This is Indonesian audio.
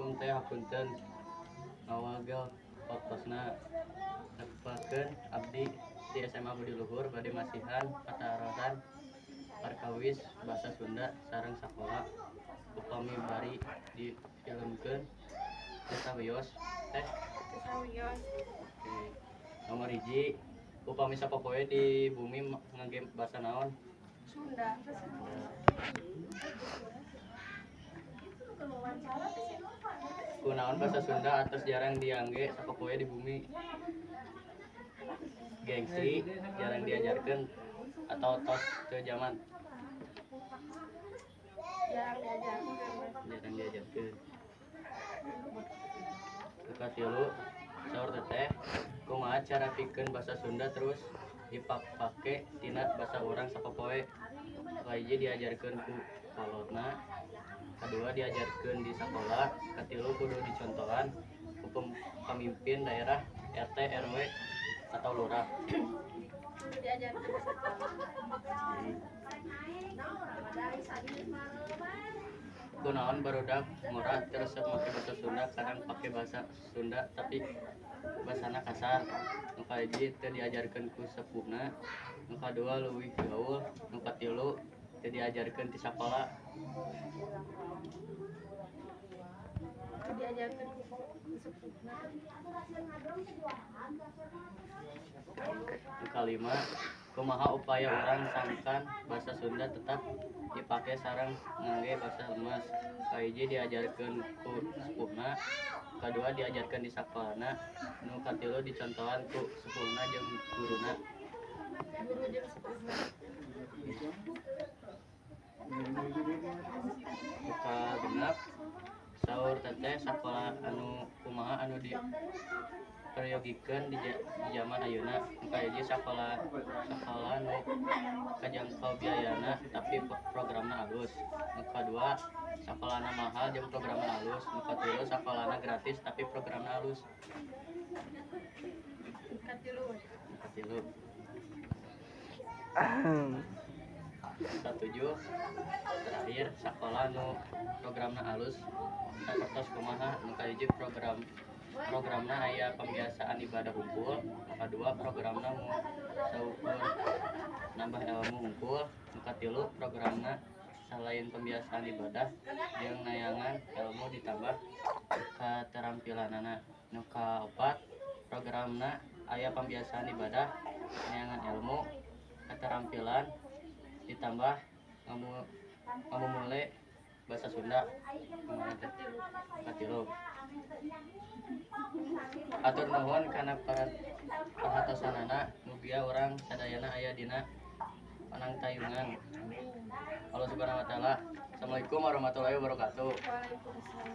Assalamualaikum teh hapunten ngawagel fokusna nepakeun abdi di SMA Budi Luhur bade masihan patarosan perkawis basa Sunda sareng sakola upami bari difilmkeun teh wios teh. Oke. Nomor hiji upami sapopoe di bumi ngangge basa naon? Sunda. Kunaon basa Sunda atos jarang diangge sapopoe di bumi. Gengsi jarang diajarkan atau tos ke zaman jarang diajarkan. Katilu saur teteh kumaha cara pikeun basa Sunda terus dipake tina basa urang sapopoe. Kahiji diajarkeun ku kolotna, kedua diajarkeun di sekolah, katilu kudu dicontohan ku pemimpin daerah RT RW atau lurah. Kunaon barudak murah terus make bahasa Sunda kadang pakai bahasa Sunda tapi bahasana kasar. Nu kahiji teu diajarkeun ku sepuhna, nu kadua leuwih gaul, nu katilu teu diajarkeun ti sakola. Nu kalima kumaha upaya urang sangkan bahasa Sunda tetap dipake sareng ngangge bahasa lemes. Kahiji diajarkeun ku sepuhna, kadua diajarkeun di sakolana, nu katilu dicontohan ku sepuhna jeung guruna. Buka genep saur teteh sakola anu kumaha anu diperyogikeun di zaman ayeuna. Nu kahiji sakola nu kajangkau biayana tapi programna alus. Nu kadua sakolana mahal jeung programna alus. Nu katilu sakolana gratis tapi programna alus. Katilu. Katujuh terakhir sakola nu programna alus sapertos kumaha. Nu kahiji programna aya pembiasaan ibadah hungkul, nu kadua programna mu saukur nambah ilmu hungkul, nu katilu programna selain pembiasaan ibadah jeung nayangan ilmu ditambah keterampilanana. Nu kaopat programna aya pembiasaan ibadah, nayangan ilmu, keterampilan ditambah ngamumule bahasa Sunda. Katilu. Atur nuhun kana perhatosanana, mugia urang sadayana aya dina panangtayungan. Allah Subhanahu wa taala. Assalamualaikum warahmatullahi wabarakatuh. Waalaikumsalam.